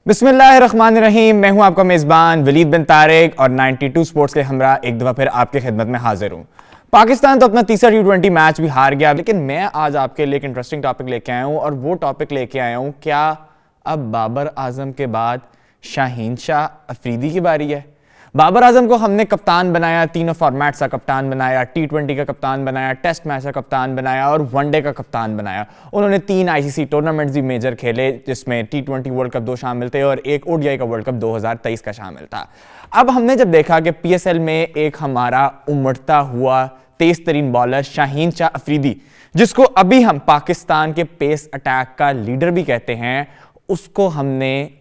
बिस्मिल्लाहिर्रहमानिर्रहीम। मैं हूं आपका मेज़बान वलीद बिन तारिक और 92 स्पोर्ट्स के हमरा एक दफ़ा फिर आपके खिदमत में हाजिर हूं। पाकिस्तान तो अपना तीसरा T20 मैच भी हार गया, लेकिन मैं आज आपके लिए एक इंटरेस्टिंग टॉपिक लेके आया हूं और वो टॉपिक लेके आया हूं, क्या अब बाबर आजम के बाद शाहीन शाह अफरीदी की बारी है। बाबर आजम को हमने कप्तान बनाया, तीनों फॉर्मेट्स का कप्तान बनाया, T20 का कप्तान बनाया, टेस्ट मैच का कप्तान बनाया और वनडे का कप्तान बनाया। उन्होंने 3 ICC टूर्नामेंट्स भी मेजर खेले, जिसमें T20 वर्ल्ड कप 2 शामिल थे और एक ODI का वर्ल्ड कप 2023 का शामिल था। अब हमने जब देखा कि PSL में एक हमारा उमड़ता हुआ तेज तरीन बॉलर शाहीन शाह अफरीदी, जिसको अभी हम पाकिस्तान के पेस अटैक का लीडर भी कहते हैं, उसको हमने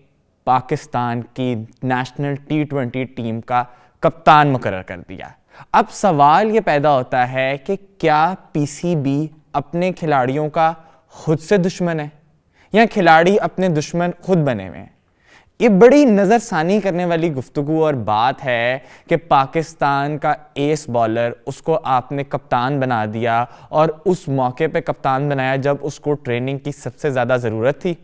पाकिस्तान की नेशनल T20 टीम का कप्तान मुकर्रर कर दिया। अब सवाल ये पैदा होता है कि क्या PCB अपने खिलाड़ियों का खुद से दुश्मन है या खिलाड़ी अपने दुश्मन खुद बने हुए हैं। ये बड़ी नज़रसानी करने वाली गुफ्तगू और बात है कि पाकिस्तान का एस बॉलर, उसको आपने कप्तान बना दिया और उस मौके पे कप्तान बनाया जब उसको ट्रेनिंग की सबसे ज़्यादा ज़रूरत थी।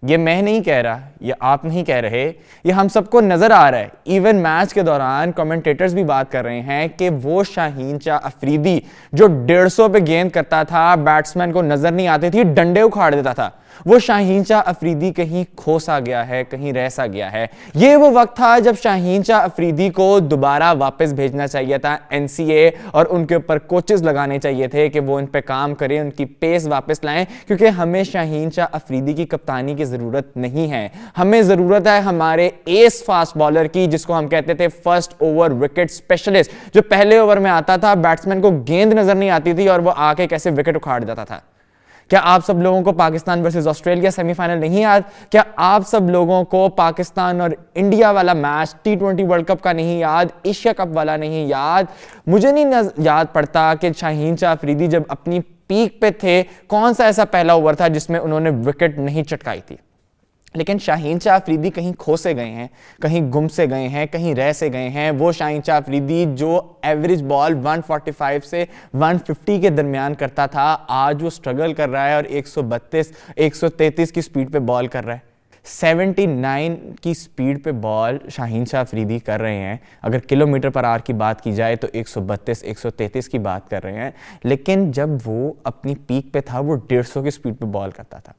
ये मैं नहीं कह रहा, ये आप नहीं कह रहे, ये हम सबको नज़र आ रहा है। इवन मैच के दौरान कमेंटेटर्स भी बात कर रहे हैं कि वो शाहीन शाह अफरीदी जो 150 पे गेंद करता था, बैट्समैन को नज़र नहीं आती थी, डंडे उखाड़ देता था, वो शाहीन शाह अफरीदी कहीं खो सा गया है, कहीं रह सा गया है। ये वो वक्त था जब शाहीन शाह अफरीदी को दोबारा वापस भेजना चाहिए था NCA और उनके ऊपर कोचेस लगाने चाहिए थे कि वो इन पे काम करें, उनकी पेस वापस लाएं, क्योंकि हमें शाहीन शाह अफरीदी की कप्तानी की ज़रूरत नहीं है। हमें ज़रूरत है हमारे एस फास्ट बॉलर की, जिसको हम कहते थे फर्स्ट ओवर विकेट स्पेशलिस्ट, जो पहले ओवर में आता था, बैट्समैन को गेंद नज़र नहीं आती थी और वो आके कैसे विकेट उखाड़ देता था। क्या आप सब लोगों को पाकिस्तान वर्सेस ऑस्ट्रेलिया सेमीफाइनल नहीं याद? क्या आप सब लोगों को पाकिस्तान और इंडिया वाला मैच T20 वर्ल्ड कप का नहीं याद? एशिया कप वाला नहीं याद? मुझे नहीं याद पड़ता कि शाहीन शाह अफरीदी जब अपनी पीक पे थे, कौन सा ऐसा पहला ओवर था जिसमें उन्होंने विकेट नहीं चटकाई थी। लेकिन शाहीन शाह अफरीदी कहीं खो से गए हैं, कहीं गुम से गए हैं, कहीं रह से गए हैं। वो शाहीन शाह अफरीदी जो एवरेज बॉल 145 से 150 के दरमियान करता था, आज वो स्ट्रगल कर रहा है और 132 133 की स्पीड पे बॉल कर रहा है। 79 की स्पीड पे बॉल शाहीन शाह अफरीदी कर रहे हैं। अगर किलोमीटर पर आवर की बात की जाए तो 132 133 की बात कर रहे हैं, लेकिन जब वो अपनी पीक पे था वो 150 की स्पीड पे बॉल करता था।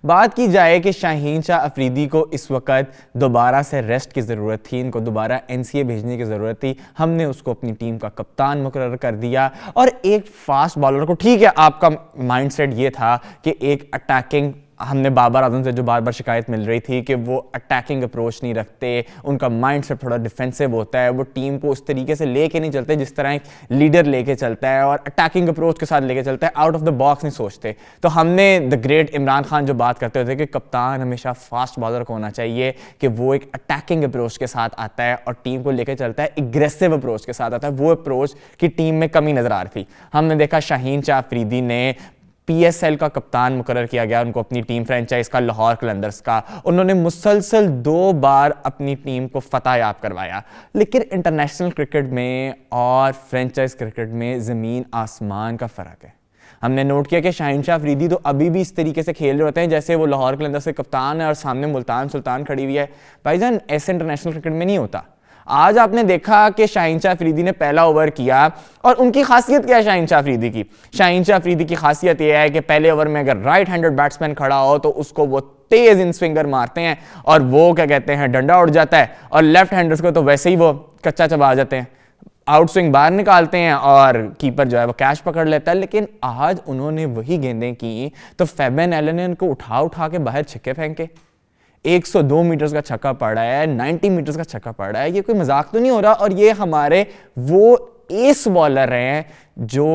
बात की जाए कि शाहीन शाह अफरीदी को इस वक्त दोबारा से रेस्ट की ज़रूरत थी, इनको दोबारा NCA भेजने की ज़रूरत थी, हमने उसको अपनी टीम का कप्तान मुकर्रर कर दिया। और एक फास्ट बॉलर को, ठीक है आपका माइंडसेट ये था कि एक अटैकिंग, हमने बाबर आजम से जो बार बार शिकायत मिल रही थी कि वो अटैकिंग अप्रोच नहीं रखते, उनका माइंडसेट थोड़ा डिफेंसिव होता है, वो टीम को उस तरीके से लेके नहीं चलते जिस तरह एक लीडर लेके चलता है और अटैकिंग अप्रोच के साथ लेके चलता है, आउट ऑफ द बॉक्स नहीं सोचते। तो हमने द ग्रेट इमरान खान जो बात करते थे कि कप्तान हमेशा फास्ट बॉलर को होना चाहिए, कि वो एक अटैकिंग अप्रोच के साथ आता है और टीम को लेकर चलता है, एग्रेसिव अप्रोच के साथ आता है। वो अप्रोच की टीम में कमी नजर आ रही थी। हमने देखा शाहीन शाह अफरीदी ने PSL का कप्तान मुकर्रर किया गया, उनको अपनी टीम फ्रेंचाइज का, लाहौर कलंदर्स का। उन्होंने मुसलसल 2 बार अपनी टीम को फतह याब करवाया। लेकिन इंटरनेशनल क्रिकेट में और फ्रेंचाइज क्रिकेट में ज़मीन आसमान का फ़र्क है। हमने नोट किया कि शाहीन शाह अफरीदी तो अभी भी इस तरीके से खेल रहे होते हैं जैसे वो लाहौर कलंदर्स के कप्तान है और सामने मुल्तान सुल्तान खड़ी हुई है। भाईजान, ऐसे इंटरनेशनल क्रिकेट में नहीं होता। आज आपने देखा कि शाहीन शाह अफरीदी ने पहला ओवर किया और उनकी खासियत क्या है शाहीन शाह अफरीदी की? शाहीन शाह अफरीदी की खासियत यह है कि पहले ओवर में अगर राइट हैंडेड बैट्समैन खड़ा हो तो उसको वो तेज इन स्विंगर मारते हैं और वो क्या कहते हैं, डंडा उड़ जाता है, और लेफ्ट हैंडर्स को तो वैसे ही वो कच्चा चबा जाते हैं, आउट स्विंग बाहर निकालते हैं और कीपर जो है वो कैच पकड़ लेता है। लेकिन आज उन्होंने वही गेंदें की तो फैबियन एलन ने उनको उठा उठा के बाहर छक्के फेंके। 102 मीटर्स का छक्का पड़ा है, 90 मीटर्स का छक्का पड़ा है, ये कोई मजाक तो नहीं हो रहा। और ये हमारे वो एस बॉलर हैं जो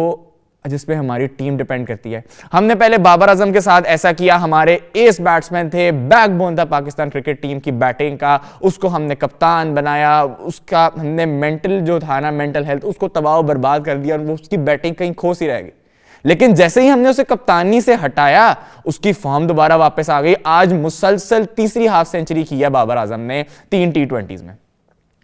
जिस पे हमारी टीम डिपेंड करती है। हमने पहले बाबर आजम के साथ ऐसा किया, हमारे एस बैट्समैन थे, बैकबोन था पाकिस्तान क्रिकेट टीम की बैटिंग का, उसको हमने कप्तान बनाया, उसका हमने मेंटल जो था ना, मेंटल हेल्थ, उसको तबाह बर्बाद कर दिया और वो उसकी बैटिंग कहीं खो सी रह गई। लेकिन जैसे ही हमने उसे कप्तानी से हटाया, उसकी फॉर्म दोबारा वापस आ गई। आज मुसलसल तीसरी हाफ सेंचुरी की है बाबर आजम ने 3 T20s में।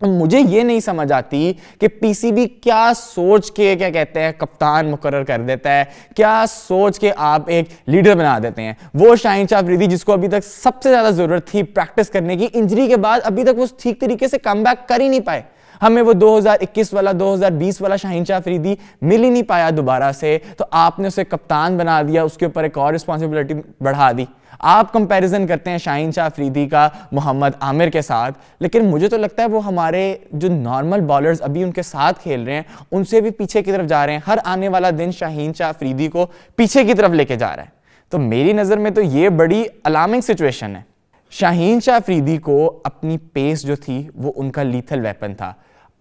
मुझे ये नहीं समझ आती कि पीसीबी क्या सोच के, क्या कहते हैं, कप्तान मुकर्रर कर देता है, क्या सोच के आप एक लीडर बना देते हैं। वो शाहीन शाह अफरीदी जिसको अभी तक सबसे ज्यादा जरूरत थी प्रैक्टिस करने की, इंजरी के बाद अभी तक वो ठीक तरीके से कमबैक कर ही नहीं पाए। हमें वो 2021 वाला 2020 वाला शाहीन शाह अफरीदी मिल ही नहीं पाया दोबारा से, तो आपने उसे कप्तान बना दिया, उसके ऊपर एक और रिस्पॉन्सिबिलिटी बढ़ा दी। आप कंपैरिजन करते हैं शाहीन शाह अफरीदी का मोहम्मद आमिर के साथ, लेकिन मुझे तो लगता है वो हमारे जो नॉर्मल बॉलर्स अभी उनके साथ खेल रहे हैं उनसे भी पीछे की तरफ जा रहे हैं। हर आने वाला दिन शाहीन शाह अफरीदी को पीछे की तरफ लेके जा रहा है। तो मेरी नज़र में तो ये बड़ी अलार्मिंग सिचुएशन है। शाहीन शाह अफरीदी को अपनी पेस जो थी वो उनका लीथल वेपन था।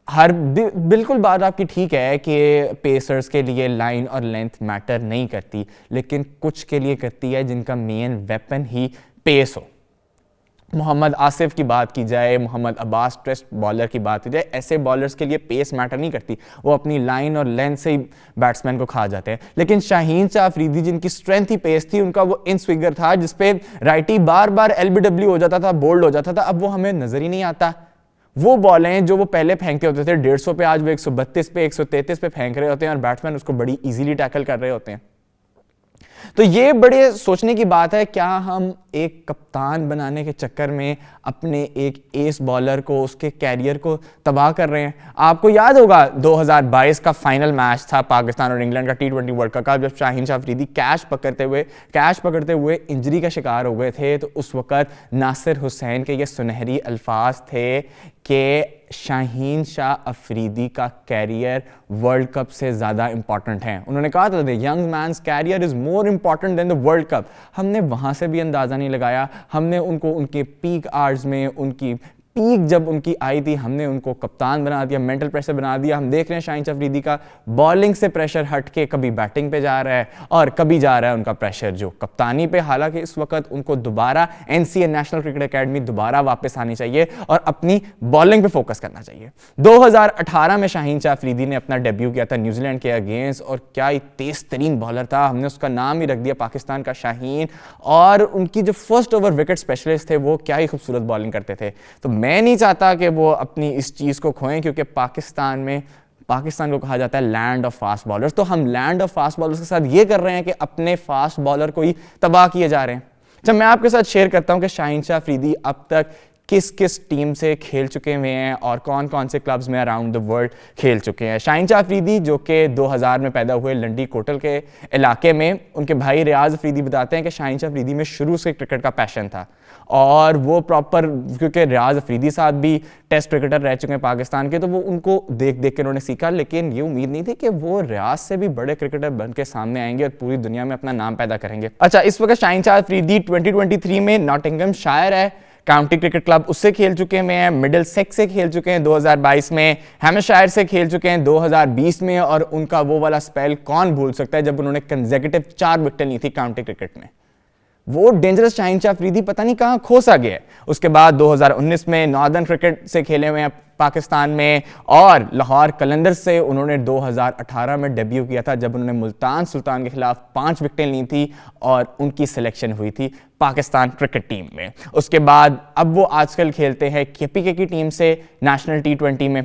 बिल्कुल बात आपकी ठीक है कि पेसर्स के लिए लाइन और लेंथ मैटर नहीं करती, लेकिन कुछ के लिए करती है जिनका मेन वेपन ही पेस हो। मोहम्मद आसिफ की बात की जाए, मोहम्मद अब्बास टेस्ट बॉलर की बात की जाए, ऐसे बॉलर्स के लिए पेस मैटर नहीं करती, वो अपनी लाइन और लेंथ से ही बैट्समैन को खा जाते हैं। लेकिन शाहीन शाह अफरीदी जिनकी स्ट्रेंथ ही पेस थी, उनका वो इन स्विंगर था जिसपे राइटी बार बार एलबीडब्ल्यू हो जाता था, बोल्ड हो जाता था, अब वो हमें नजर ही नहीं आता। वो बॉलें जो वो पहले फेंकते होते थे 150 पे, आज वो 132 पे 133 पे फेंक रहे होते हैं और बैट्समैन उसको बड़ी इजीली टैकल कर रहे होते हैं। तो ये बड़े सोचने की बात है, क्या हम एक कप्तान बनाने के चक्कर में अपने एक एस बॉलर को, उसके कैरियर को तबाह कर रहे हैं। आपको याद होगा 2022 का फाइनल मैच था पाकिस्तान और इंग्लैंड का T20 वर्ल्ड कप का, जब शाहीन शाह अफरीदी कैच पकड़ते हुए इंजरी का शिकार हो गए थे। तो उस वक्त नासिर हुसैन के ये सुनहरी अल्फाज थे कि शाहीन शाह अफरीदी का कैरियर वर्ल्ड कप से ज़्यादा इंपॉर्टेंट है। उन्होंने कहा था young man's career is more important than the world cup. हमने वहाँ से भी अंदाज़ा नहीं लगाया। हमने उनको उनके पीक आवर्स में, उनकी पीक जब उनकी आई थी, हमने उनको कप्तान बना दिया, मेंटल प्रेशर बना दिया। हम देख रहे हैं शाहीन शाह अफरीदी का बॉलिंग से प्रेशर हट के कभी बैटिंग पे जा रहा है और कभी जा रहा है उनका प्रेशर जो कप्तानी पे। हालांकि इस वक्त उनको दोबारा NCA नेशनल क्रिकेट एकेडमी दोबारा वापस आनी चाहिए और अपनी बॉलिंग पे फोकस करना चाहिए। 2018 में शाहीन शाह अफरीदी ने अपना डेब्यू किया था न्यूजीलैंड के अगेंस्ट, और क्या ही तेज तरीन बॉलर था। हमने उसका नाम ही रख दिया पाकिस्तान का शाहीन। और उनकी जो फर्स्ट ओवर विकेट स्पेशलिस्ट थे वो क्या ही खूबसूरत बॉलिंग करते थे। तो मैं नहीं चाहता कि वो अपनी इस चीज़ को खोएं, क्योंकि पाकिस्तान को कहा जाता है लैंड ऑफ फास्ट बॉलर्स। तो हम लैंड ऑफ फास्ट बॉलर्स के साथ ये कर रहे हैं कि अपने फास्ट बॉलर को ही तबाह किए जा रहे हैं। जब मैं आपके साथ शेयर करता हूं कि शाहीन शाह अफरीदी अब तक किस किस टीम से खेल चुके हुए हैं और कौन कौन से क्लब्स में अराउंड द वर्ल्ड खेल चुके हैं। शाहीन शाह अफरीदी जो कि 2000 में पैदा हुए लंडी कोटल के इलाके में, उनके भाई रियाज अफरीदी बताते हैं कि शाहीन शाह अफरीदी में शुरू से क्रिकेट का पैशन था और वो प्रॉपर, क्योंकि रियाज अफरीदी साहब भी टेस्ट क्रिकेटर रह चुके हैं पाकिस्तान के, तो वो उनको देख देख के उन्होंने सीखा। लेकिन ये उम्मीद नहीं थी कि वो रियाज से भी बड़े क्रिकेटर बन के सामने आएंगे और पूरी दुनिया में अपना नाम पैदा करेंगे। अच्छा, इस वक्त शाहीन शाह अफरीदी 2023 में नॉटिंघमशायर है, काउंटी क्रिकेट क्लब उससे खेल चुके हैं, मिडिल सेक्स से खेल चुके हैं 2022 में, हैम्पशायर से खेल चुके हैं 2020 में, और उनका वो वाला स्पेल कौन भूल सकता है जब उन्होंने कंसेक्यूटिव 4 विकेट ली थी काउंटी क्रिकेट में। वो डेंजरस शाहीन शाह अफरीदी पता नहीं कहां खोसा गया है। उसके बाद 2019 में नॉर्दर्न क्रिकेट से खेले हुए हैं पाकिस्तान में, और लाहौर कलंदर्स से उन्होंने 2018 में डेब्यू किया था जब उन्होंने मुल्तान सुल्तान के खिलाफ 5 विकेटें ली थी और उनकी सिलेक्शन हुई थी पाकिस्तान क्रिकेट टीम में। उसके बाद अब वो आजकल खेलते हैं KPK की टीम से नेशनल T20 में।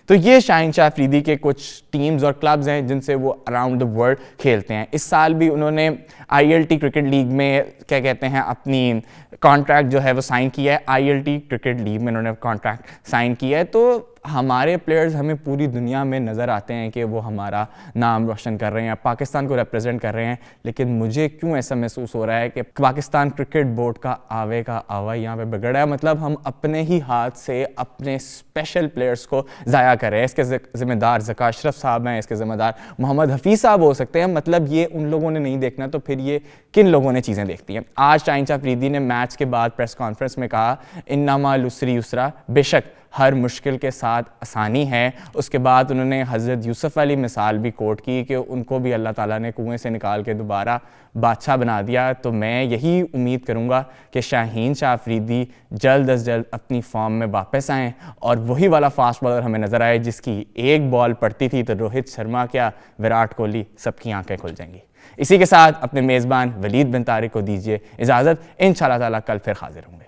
तो ये शाहीन शाह अफरीदी के कुछ टीम्स और क्लब्स हैं जिनसे वो अराउंड द वर्ल्ड खेलते हैं। इस साल भी उन्होंने ILT क्रिकेट लीग में क्या कहते हैं अपनी कॉन्ट्रैक्ट जो है वो साइन किया है। ILT क्रिकेट लीग में उन्होंने कॉन्ट्रैक्ट साइन किया है। तो हमारे प्लेयर्स हमें पूरी दुनिया में नज़र आते हैं कि वो हमारा नाम रोशन कर रहे हैं, पाकिस्तान को रिप्रेजेंट कर रहे हैं। लेकिन मुझे क्यों ऐसा महसूस हो रहा है कि पाकिस्तान क्रिकेट बोर्ड का आवा यहाँ पे बिगड़ा है। मतलब हम अपने ही हाथ से अपने स्पेशल प्लेयर्स को ज़ाया कर रहे हैं। इसके ज़िम्मेदार ज़का अशरफ साहब हैं, इसके ज़िम्मेदार मोहम्मद हफीज़ साहब हो सकते हैं। मतलब ये उन लोगों ने नहीं देखना, तो फिर ये किन लोगों ने चीज़ें देखती हैं। आज शाहीन शाह अफरीदी ने मैच के बाद प्रेस कॉन्फ्रेंस में कहा, इन्ना माल उसरी युसरा, बेशक हर मुश्किल के साथ आसानी है। उसके बाद उन्होंने हज़रत यूसुफ वाली मिसाल भी कोट की कि उनको भी अल्लाह ताला ने कुएं से निकाल के दोबारा बादशाह बना दिया। तो मैं यही उम्मीद करूँगा कि शाहीन शाह अफरीदी जल्द अज जल्द अपनी फॉर्म में वापस आएँ और वही वाला फास्ट बॉलर हमें नज़र आए जिसकी एक बॉल पड़ती थी तो रोहित शर्मा क्या, विराट कोहली सबकी आंखें खुल जाएंगी। इसी के साथ अपने मेज़बान वलीद बिन तारिक को दीजिए इजाज़त। इंशाअल्लाह ताला कल फिर हाजिर होंगे।